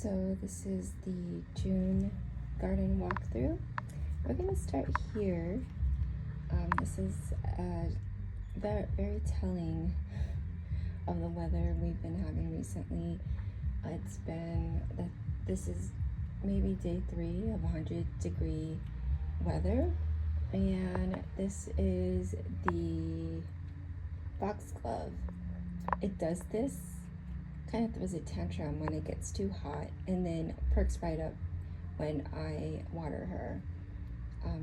So this is the June garden walkthrough. We're going to start here. This is very telling of the weather we've been having recently. This is maybe day 3 of 100-degree weather, and this is the foxglove. It does this, kind of throws a tantrum when it gets too hot, and then perks right up when I water her.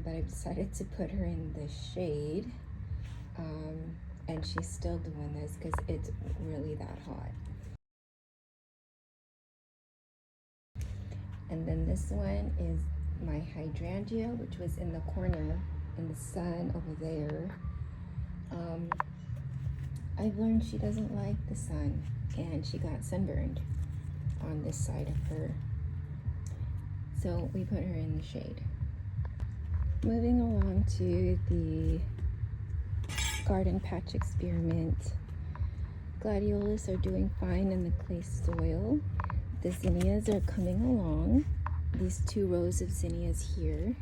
But I decided to put her in the shade, and she's still doing this because it's really that hot. And then this one is my hydrangea, which was in the corner in the sun over there. I've learned she doesn't like the sun, and she got sunburned on this side of her. So we put her in the shade. Moving along to the garden patch experiment. Gladiolus are doing fine in the clay soil. The zinnias are coming along. These 2 rows of zinnias here.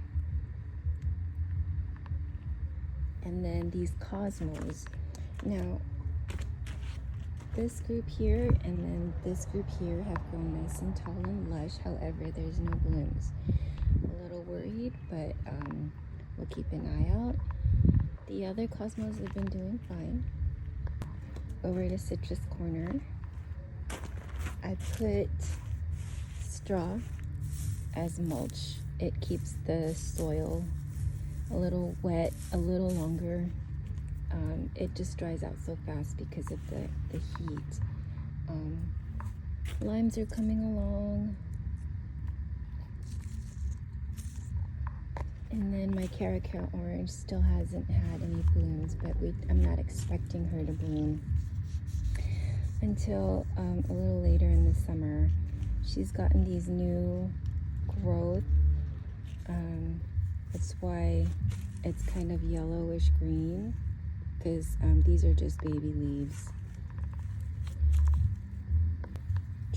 And then these cosmos. Now, this group here and then this group here have grown nice and tall and lush. However, there's no blooms. A little worried, but we'll keep an eye out. The other cosmos have been doing fine. Over to citrus corner. I put straw as mulch. It keeps the soil a little wet, a little longer. It just dries out so fast because of the heat. Limes are coming along. And then my caracal orange still hasn't had any blooms, but I'm not expecting her to bloom until a little later in the summer. She's gotten these new growth. That's why it's kind of yellowish green, because these are just baby leaves.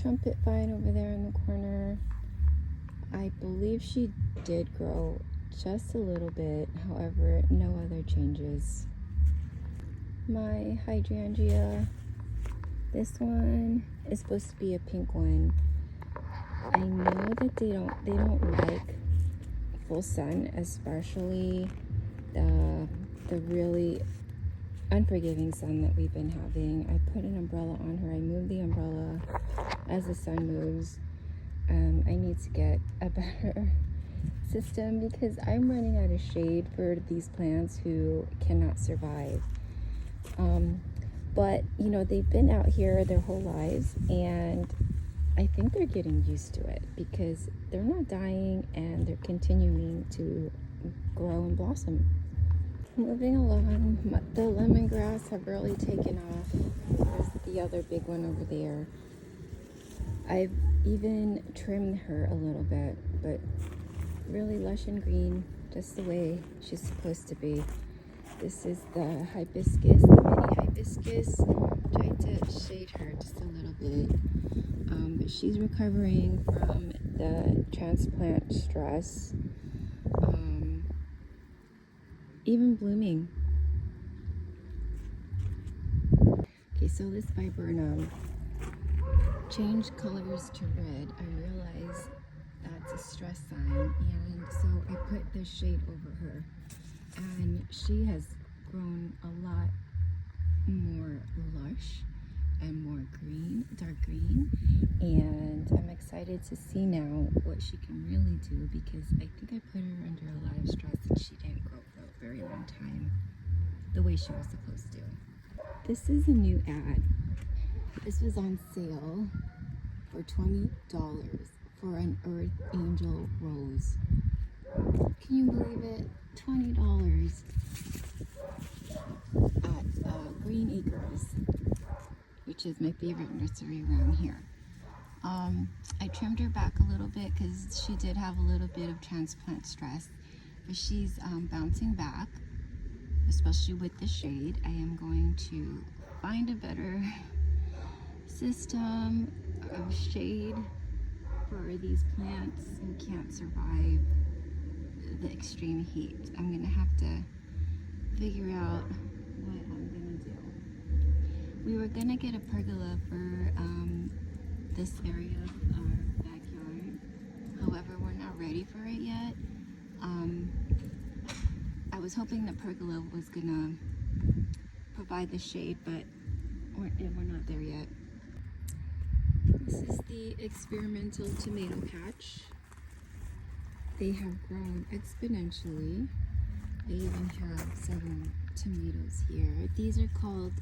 Trumpet vine over there in the corner. I believe she did grow just a little bit, however, no other changes. My hydrangea, this one is supposed to be a pink one. I know that they don't like full sun, especially the really unforgiving sun that we've been having. I put an umbrella on her. I move the umbrella as the sun moves. I need to get a better system because I'm running out of shade for these plants who cannot survive. But you know, they've been out here their whole lives, and I think they're getting used to it because they're not dying and they're continuing to grow and blossom. Moving along, the lemongrass have really taken off. There's the other big one over there. I've even trimmed her a little bit, but really lush and green, just the way she's supposed to be. This is the hibiscus, the mini hibiscus. Trying to shade her just a little bit. But she's recovering from the transplant stress. Even blooming. Okay, so this viburnum changed colors to red. I realize that's a stress sign, and so I put the shade over her, and she has grown a lot more lush and more green, dark green, and I'm excited to see now what she can really do, because I think I put her under a lot of stress and she didn't grow for a very long time the way she was supposed to. This is a new ad. This was on sale for $20 for an Earth Angel rose. Can you believe it? $20 at Green Acres, which is my favorite nursery around here. I trimmed her back a little bit because she did have a little bit of transplant stress, but she's bouncing back, especially with the shade. I am going to find a better system of shade for these plants who can't survive the extreme heat. I'm gonna have to figure out what I'm gonna do. We were gonna get a pergola for this area of our backyard. However, we're not ready for it yet. I was hoping the pergola was gonna provide the shade, but we're not there yet. This is the experimental tomato patch. They have grown exponentially. I even have some tomatoes here. These are called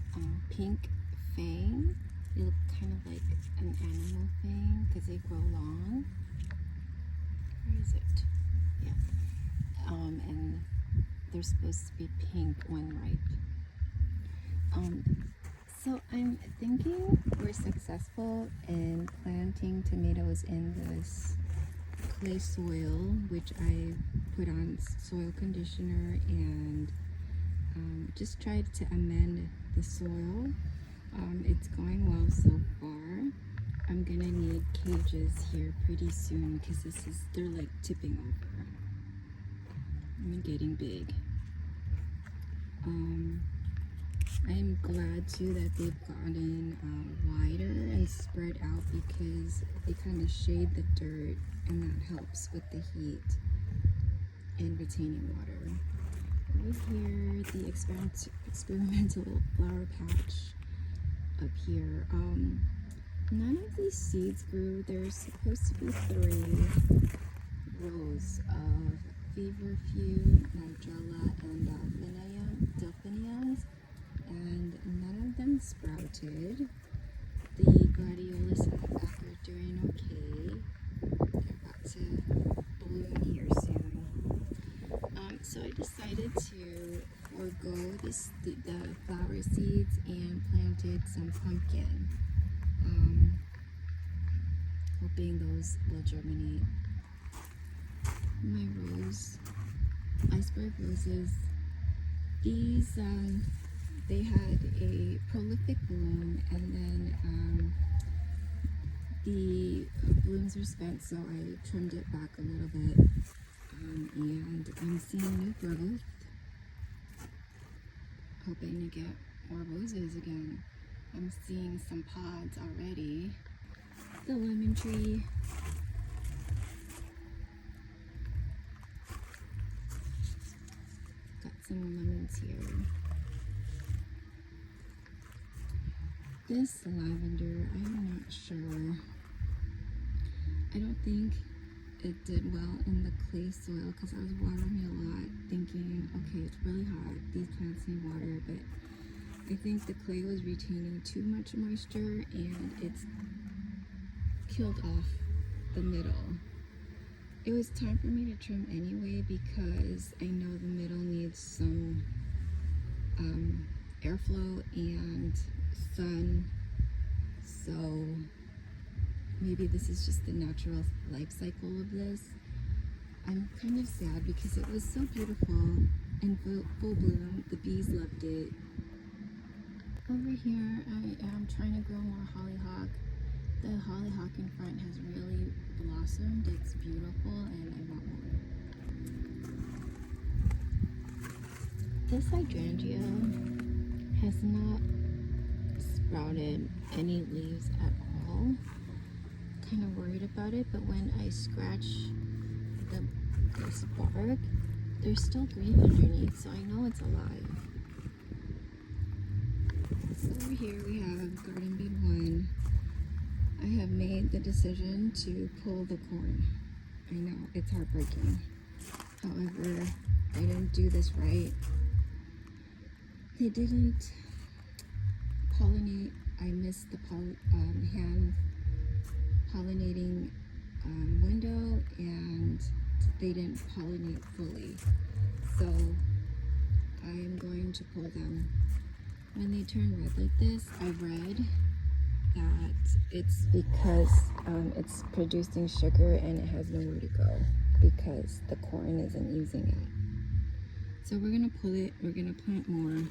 pink fang. They look kind of like an animal fang because they grow long. Where is it? Yeah. And they're supposed to be pink when ripe. So I'm thinking we're successful in planting tomatoes in this clay soil, which I put on soil conditioner and just tried to amend the soil. It's going well so far. I'm gonna need cages here pretty soon because they're like tipping over. I'm getting big. I'm glad too that they've gotten wider and spread out because they kind of shade the dirt, and that helps with the heat and retaining water. Right here, the experimental flower patch up here. None of these seeds grew. There's supposed to be 3 rows of feverfew, nigella, and delphiniums, and none of them sprouted. The gladiolus in the back are doing okay. They're about to bloom here soon. So I decided to forego the flower seeds and planted some pumpkin, hoping those will germinate. My iceberg roses, these they had a prolific bloom, and then the blooms were spent, so I trimmed it back a little bit, and I'm seeing new growth, hoping to get more roses again. I'm seeing some pods already. The lemon tree, got some lemons here. This lavender, I'm not sure. I don't think it did well in the clay soil because I was watering it a lot, thinking, okay, it's really hot, these plants need water, but I think the clay was retaining too much moisture and it's killed off the middle. It was time for me to trim anyway because I know the middle needs some airflow and sun, so maybe this is just the natural life cycle of this. I'm kind of sad because it was so beautiful and full bloom. The bees loved it. Over here I am trying to grow more hollyhock. The hollyhock in front has really blossomed. It's beautiful and I want more. This hydrangea has not sprouted any leaves at all. Kind of worried about it, but when I scratch this bark, there's still green underneath, so I know it's alive. So over here we have garden bed 1. I have made the decision to pull the corn. I know, it's heartbreaking. However, I didn't do this right. They didn't pollinate. I missed the hand pollinating window, and they didn't pollinate fully. So I am going to pull them. When they turn red like this, I read that it's because it's producing sugar and it has nowhere to go because the corn isn't using it. So we're gonna pull it, we're gonna plant more.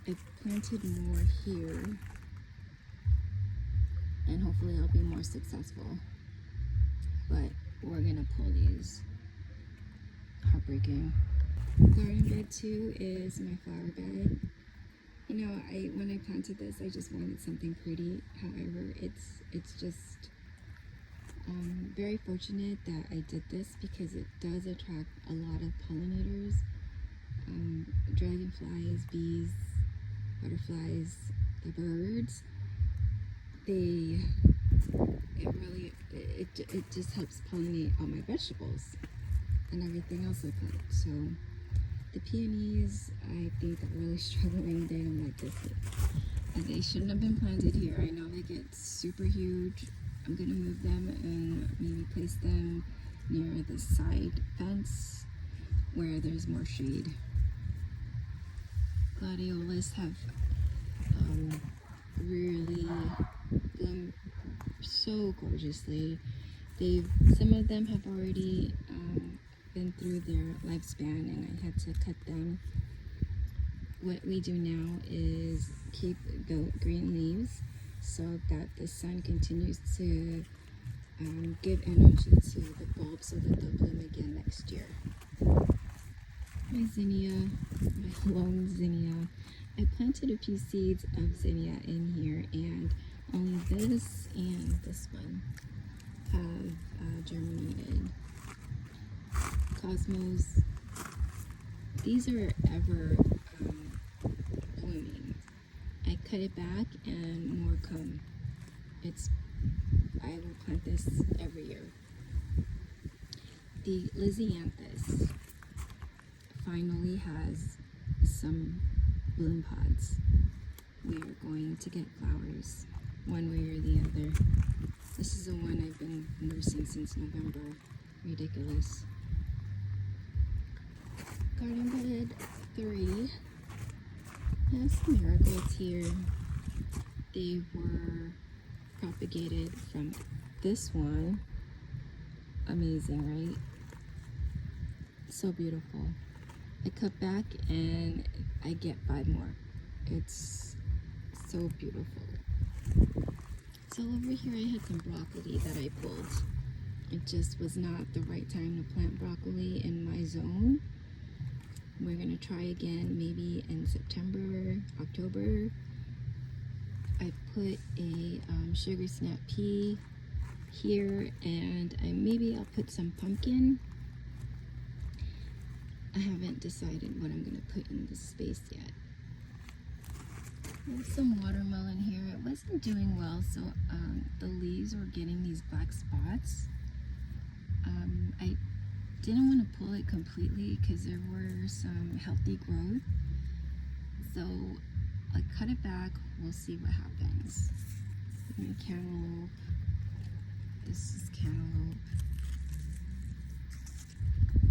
I planted more here and hopefully I'll be more successful. but we're gonna pull these. Heartbreaking. Garden bed 2 is my flower bed. You know, when I planted this, I just wanted something pretty. However, it's just very fortunate that I did this because it does attract a lot of pollinators, dragonflies, bees, butterflies, the birds. It just helps pollinate all my vegetables and everything else I plant. So the peonies, I think, are really struggling. They don't like this. They shouldn't have been planted here. I know they get super huge. I'm gonna move them and maybe place them near the side fence where there's more shade. Gladiolus have really bloomed so gorgeously. Some of them have already been through their lifespan, and I had to cut them. What we do now is keep the green leaves so that the sun continues to give energy to the bulbs so that they'll bloom again next year. My zinnia, my lone zinnia. I planted a few seeds of zinnia in here, and only this and this one have germinated. Cosmos, these are ever blooming. I cut it back and more come. I will plant this every year. The Lysianthus finally has some bloom pods. We are going to get flowers one way or the other. This is the one I've been nursing since November. Ridiculous. Garden bed 3. I have some marigolds here. They were propagated from this one. Amazing, right? So beautiful. I cut back and I get 5 more. It's so beautiful. So over here I had some broccoli that I pulled. It just was not the right time to plant broccoli in my zone. We're gonna try again maybe in September, October. I put a sugar snap pea here, and maybe I'll put some pumpkin. I haven't decided what I'm gonna put in this space yet. There's some watermelon here. It wasn't doing well, so the leaves were getting these black spots. I didn't want to pull it completely because there were some healthy growth. So I cut it back. We'll see what happens. My cantaloupe. This is cantaloupe.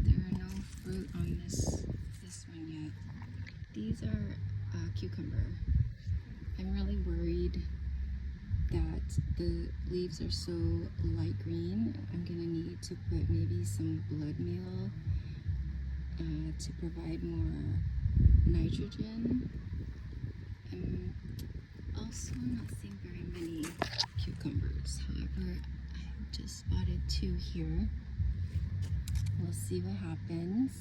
There are no fruit on this one yet. These are cucumber. I'm really worried that the leaves are so light green. I'm gonna need to put maybe some blood meal to provide more nitrogen. I'm also not seeing very many cucumbers. However, I just spotted 2 here. We'll see what happens.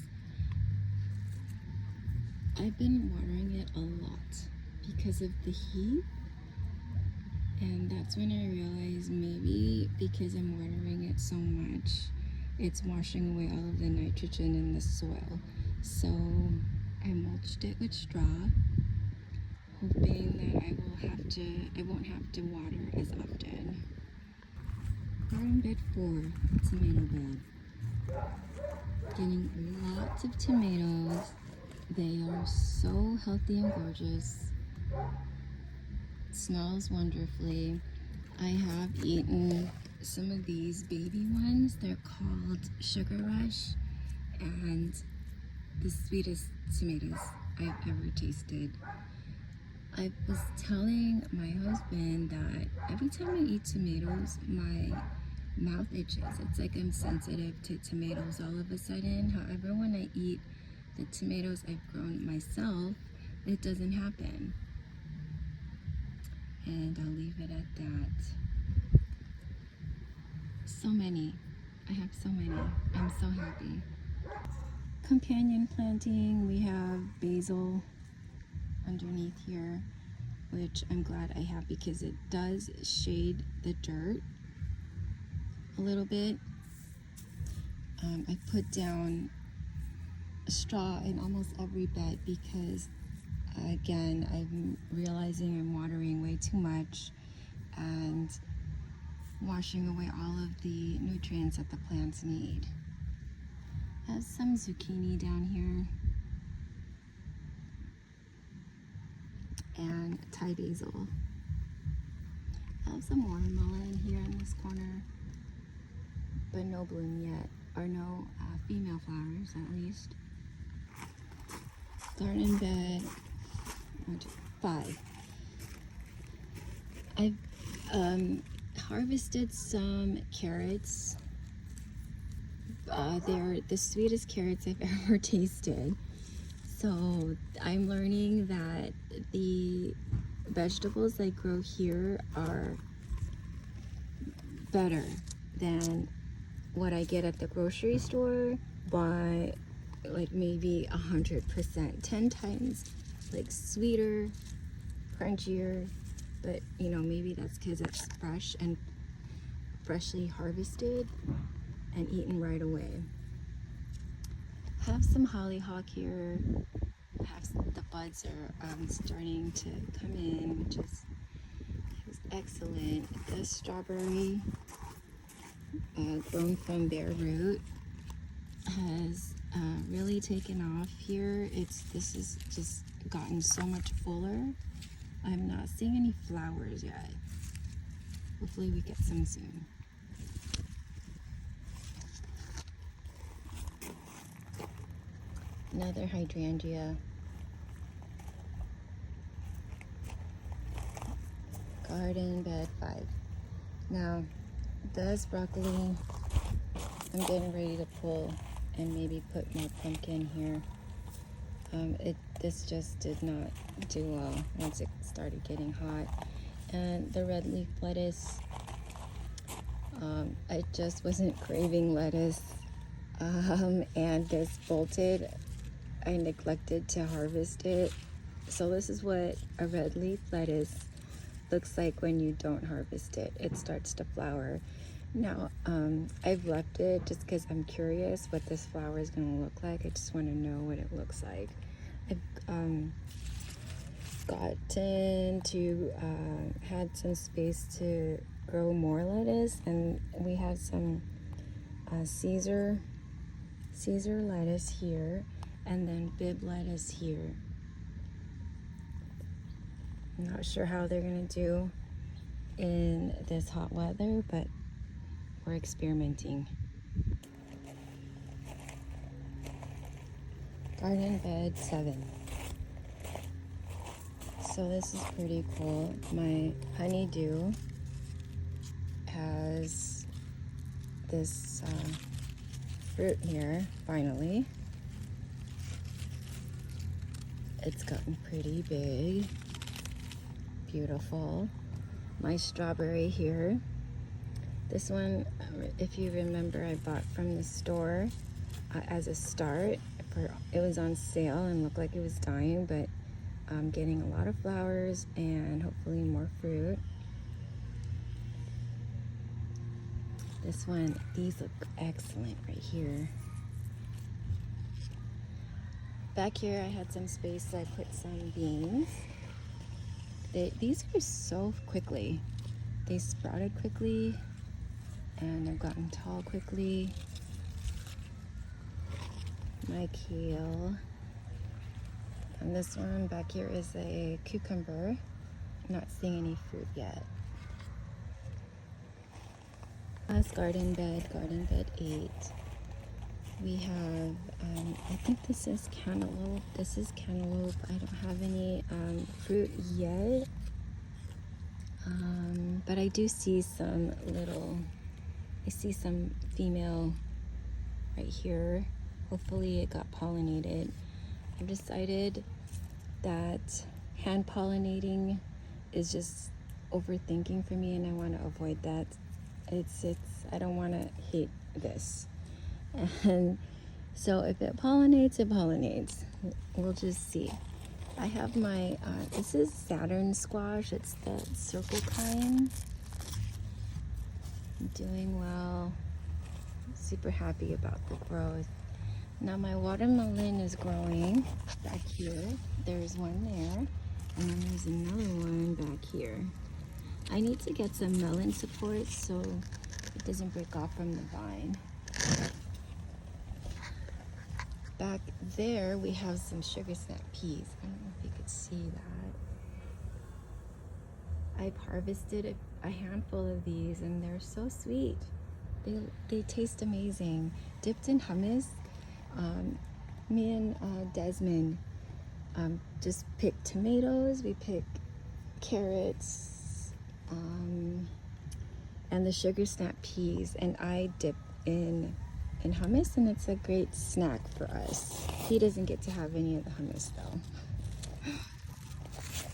I've been watering it a lot because of the heat. And that's when I realized maybe because I'm watering it so much, it's washing away all of the nitrogen in the soil. So I mulched it with straw, hoping that I won't have to water as often. Garden bed 4, tomato bed. Getting lots of tomatoes. They are so healthy and gorgeous. Smells wonderfully. I have eaten some of these baby ones. They're called Sugar Rush, and the sweetest tomatoes I've ever tasted. I was telling my husband that every time I eat tomatoes, my mouth itches. It's like I'm sensitive to tomatoes all of a sudden. However, when I eat the tomatoes I've grown myself, it doesn't happen. And I'll leave it at that. So many. I have so many. I'm so happy. Companion planting, we have basil underneath here, which I'm glad I have because it does shade the dirt a little bit. I put down straw in almost every bed because, again, I'm realizing I'm watering way too much and washing away all of the nutrients that the plants need. I have some zucchini down here and Thai basil. I have some watermelon here in this corner, but no bloom yet, or no female flowers at least. Garden bed 5. I've harvested some carrots. They're the sweetest carrots I've ever tasted. So I'm learning that the vegetables I grow here are better than what I get at the grocery store by like maybe 100%, 10 times like sweeter, crunchier, but you know, maybe that's because it's fresh and freshly harvested and eaten right away. Have some hollyhock here. The buds are starting to come in, which is excellent. The strawberry grown from bare root has really taken off here. This has just gotten so much fuller. I'm not seeing any flowers yet. Hopefully we get some soon. Another hydrangea. Garden bed 5. Now, this broccoli, I'm getting ready to pull and maybe put more pumpkin here. This just did not do well once it started getting hot. And the red leaf lettuce, I just wasn't craving lettuce. And this bolted. I neglected to harvest it. So this is what a red leaf lettuce looks like when you don't harvest it. It starts to flower. Now, I've left it just because I'm curious what this flower is going to look like. I just want to know what it looks like. I've gotten to had some space to grow more lettuce, and we have some Caesar lettuce here, and then bib lettuce here. I'm not sure how they're gonna do in this hot weather, but we're experimenting. Garden bed 7. So this is pretty cool. My honeydew has this fruit here, finally. It's gotten pretty big. Beautiful. My strawberry here. This one, if you remember, I bought from the store as a start. It was on sale and looked like it was dying, but I'm getting a lot of flowers and hopefully more fruit. This one, these look excellent right here. Back here I had some space, so I put some beans. These grew so quickly. They sprouted quickly and they've gotten tall quickly. My kale. And this one back here is a cucumber. Not seeing any fruit yet. Last garden bed 8. We have, I think this is cantaloupe. I don't have any fruit yet. But I do see some female right here. Hopefully it got pollinated. I've decided that hand pollinating is just overthinking for me, and I want to avoid that. I don't want to hate this. And so if it pollinates, it pollinates. We'll just see. I have my, this is Saturn squash. It's the circle kind. Doing well. Super happy about the growth. Now my watermelon is growing back here. There's one there, and then there's another one back here. I need to get some melon support so it doesn't break off from the vine. Back there we have some sugar snap peas. I don't know if you could see that. I've harvested a handful of these and they're so sweet. They taste amazing. Dipped in hummus. Me and Desmond just picked tomatoes, we picked carrots, and the sugar snap peas, and I dip in hummus, and it's a great snack for us. He doesn't get to have any of the hummus though.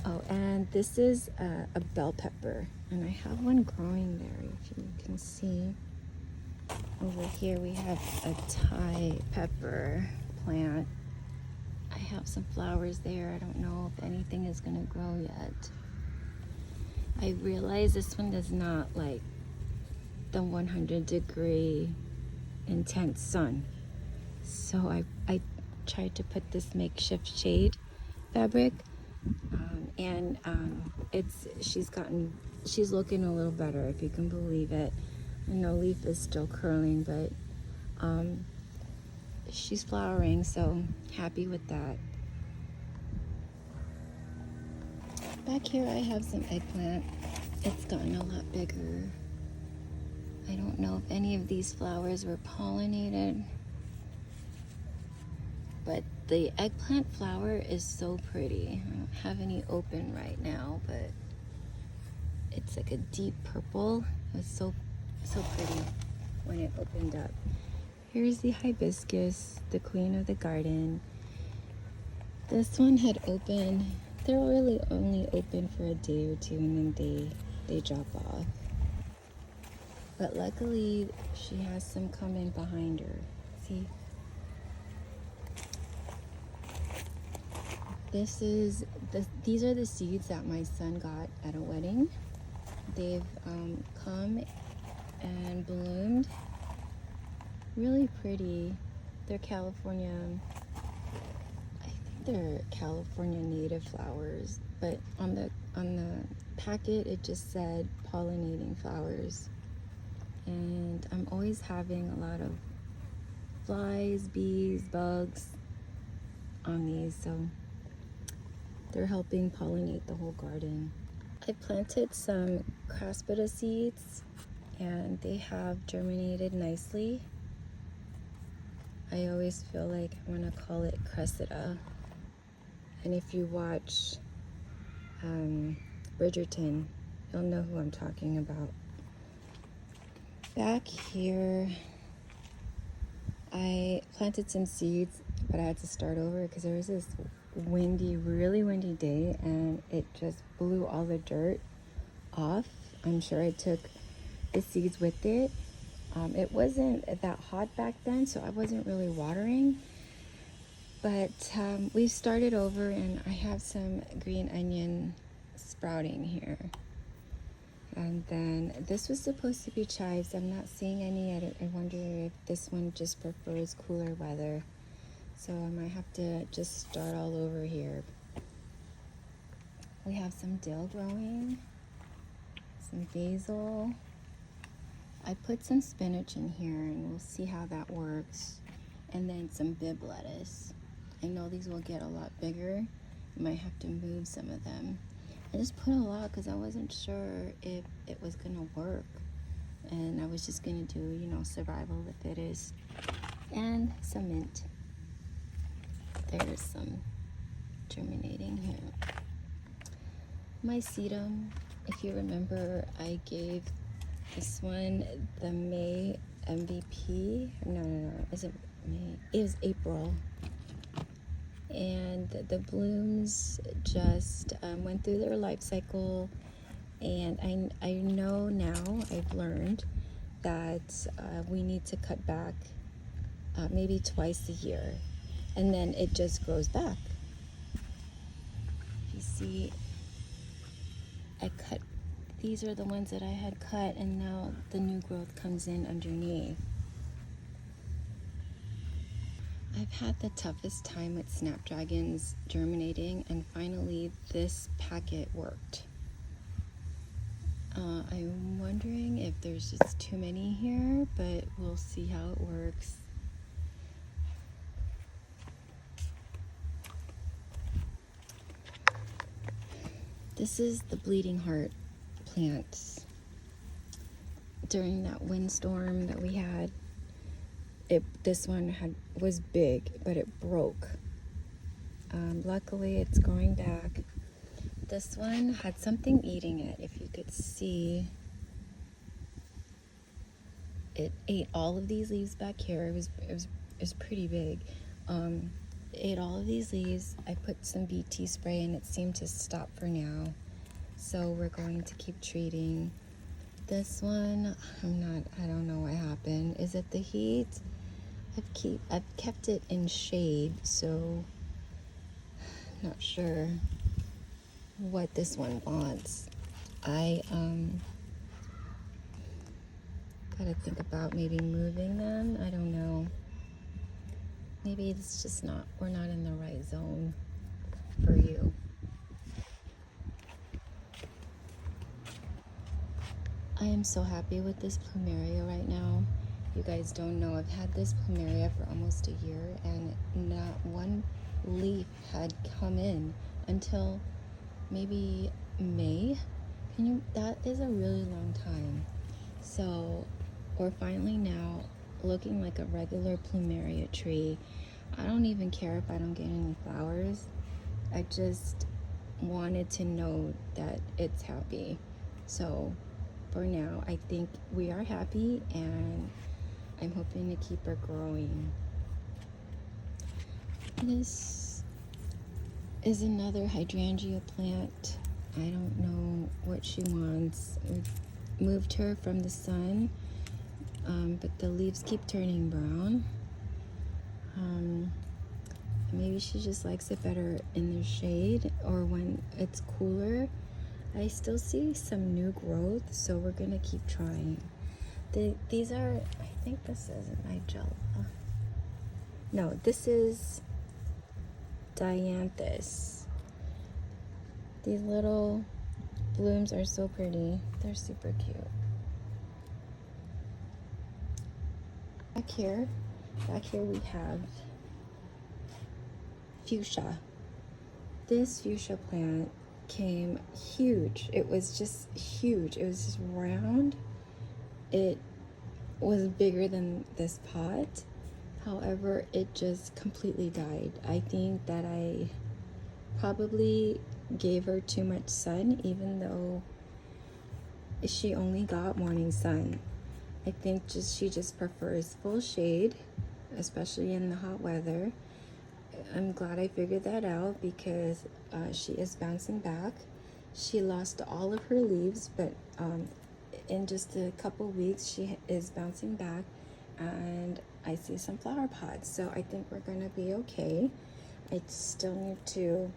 Oh, and this is a bell pepper, and I have one growing there, if you can see. Over here we have a Thai pepper plant. I have some flowers there. I don't know if anything is gonna grow yet. I realize this one does not like the 100-degree intense sun. So I tried to put this makeshift shade fabric, she's looking a little better, if you can believe it. I know leaf is still curling, but she's flowering, so happy with that. Back here I have some eggplant. It's gotten a lot bigger. I don't know if any of these flowers were pollinated, but the eggplant flower is so pretty. I don't have any open right now, but it's like a deep purple. It was so pretty when it opened up. Here's the hibiscus, the queen of the garden. This one had opened. They're really only open for a day or two, and then they drop off. But luckily, she has some coming behind her. See? These are the seeds that my son got at a wedding. They've come and bloomed. Really pretty. They're California, I think they're California native flowers, but on the packet it just said pollinating flowers. And I'm always having a lot of flies, bees, bugs on these, so they're helping pollinate the whole garden. I planted some craspedia seeds and they have germinated nicely. I always feel like I want to call it cressida. And if you watch Bridgerton, you'll know who I'm talking about. Back here, I planted some seeds, but I had to start over because there was this really windy day and it just blew all the dirt off. I'm sure I took the seeds with it. It wasn't that hot back then, so I wasn't really watering. But we started over and I have some green onion sprouting here. And then this was supposed to be chives. I'm not seeing any. I wonder if this one just prefers cooler weather. So I might have to just start all over here. We have some dill growing, some basil. I put some spinach in here and we'll see how that works. And then some Bib lettuce. I know these will get a lot bigger. I might have to move some of them. I just put a lot because I wasn't sure if it was gonna work. And I was just gonna do, survival of the fittest. And some mint. There's some germinating here. My sedum, if you remember, I gave this one the May MVP. No. Is it May? It was April. And the blooms just went through their life cycle. And I know now, I've learned that we need to cut back maybe twice a year, and then it just grows back. You see, these are the ones that I had cut, and now the new growth comes in underneath. I've had the toughest time with snapdragons germinating, and finally this packet worked. I'm wondering if there's just too many here, but we'll see how it works. This is the bleeding heart plant. During that windstorm that we had, this one was big, but it broke. Luckily, it's growing back. This one had something eating it. If you could see, it ate all of these leaves back here. It was pretty big. It ate all of these leaves. I put some BT spray, and it seemed to stop for now. So we're going to keep treating. This one, I don't know what happened. Is it the heat? I've kept it in shade, so I'm not sure what this one wants. I gotta think about maybe moving them. I don't know. Maybe it's just we're not in the right zone for you. I am so happy with this plumeria right now. You guys don't know, I've had this plumeria for almost a year, and not one leaf had come in until maybe May. That is a really long time. So we're finally now looking like a regular plumeria tree. I don't even care if I don't get any flowers. I just wanted to know that it's happy. So for now, I think we are happy, and I'm hoping to keep her growing. This is another hydrangea plant. I don't know what she wants. We've moved her from the sun, but the leaves keep turning brown. Maybe she just likes it better in the shade or when it's cooler. I still see some new growth, so we're gonna keep trying. These are, I think this is Nigella. No, this is Dianthus. These little blooms are so pretty. They're super cute. Back here we have fuchsia. This fuchsia plant came huge. It was just huge. It was just round. It was bigger than this pot. However, it just completely died. I think that I probably gave her too much sun, even though she only got morning sun. I think she just prefers full shade, especially in the hot weather. I'm glad I figured that out because she is bouncing back. She lost all of her leaves, but in just a couple weeks she is bouncing back, and I see some flower pods, so I think we're gonna be okay. I still need to,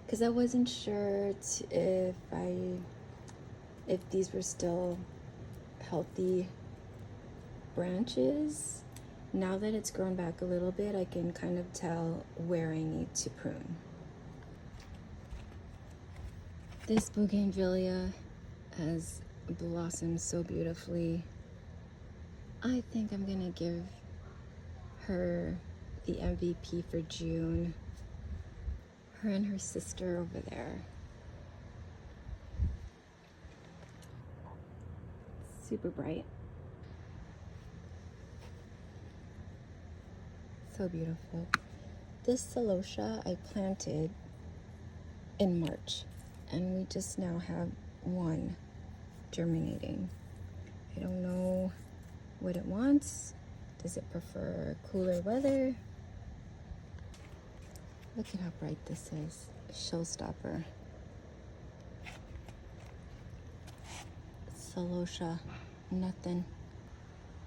because I wasn't sure if these were still healthy branches. Now that it's grown back a little bit, I can kind of tell where I need to prune. This bougainvillea has blossomed so beautifully. I think I'm gonna give her the MVP for June. Her and her sister over there. Super bright. So beautiful. This celosia I planted in March, and we just now have one germinating. I don't know what it wants. Does it prefer cooler weather? Look at how bright this is. Showstopper. celosia, nothing.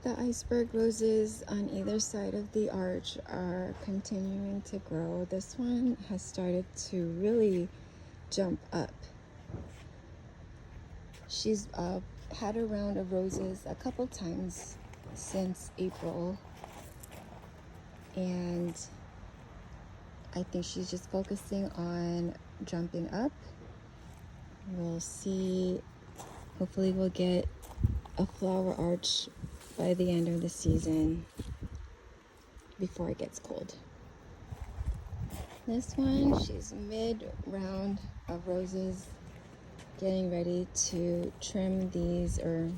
The iceberg roses on either side of the arch are continuing to grow. This one has started to really jump up. She's had a round of roses a couple times since April, and I think she's just focusing on jumping up. We'll see. Hopefully we'll get a flower arch by the end of the season before it gets cold. This one, she's mid-round of roses, getting ready to trim these or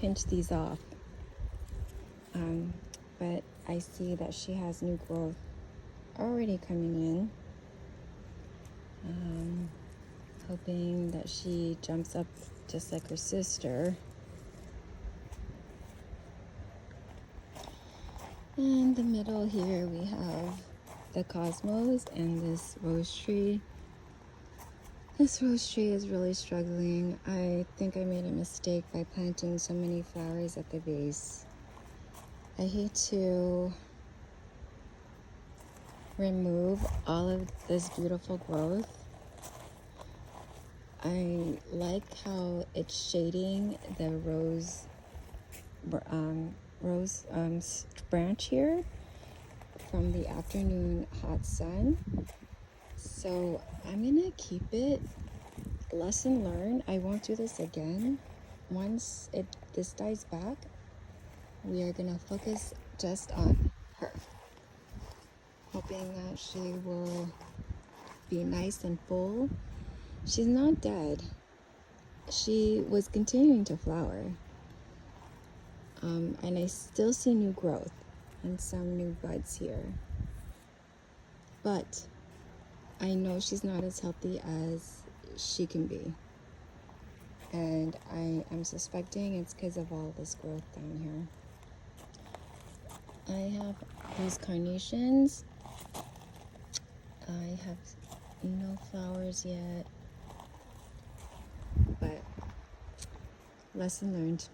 pinch these off. But I see that she has new growth already coming in. Hoping that she jumps up just like her sister. In the middle here we have the cosmos and this rose tree. This rose tree is really struggling. I think I made a mistake by planting so many flowers at the base. I hate to remove all of this beautiful growth. I like how it's shading the rose branch here from the afternoon hot sun. So I'm gonna keep it. Lesson learned. I won't do this again. Once this dies back, we are gonna focus just on her, hoping that she will be nice and full. She's not dead. She was continuing to flower. And I still see new growth and some new buds here. But I know she's not as healthy as she can be. And I am suspecting it's because of all this growth down here. I have these carnations. I have no flowers yet. But lesson learned.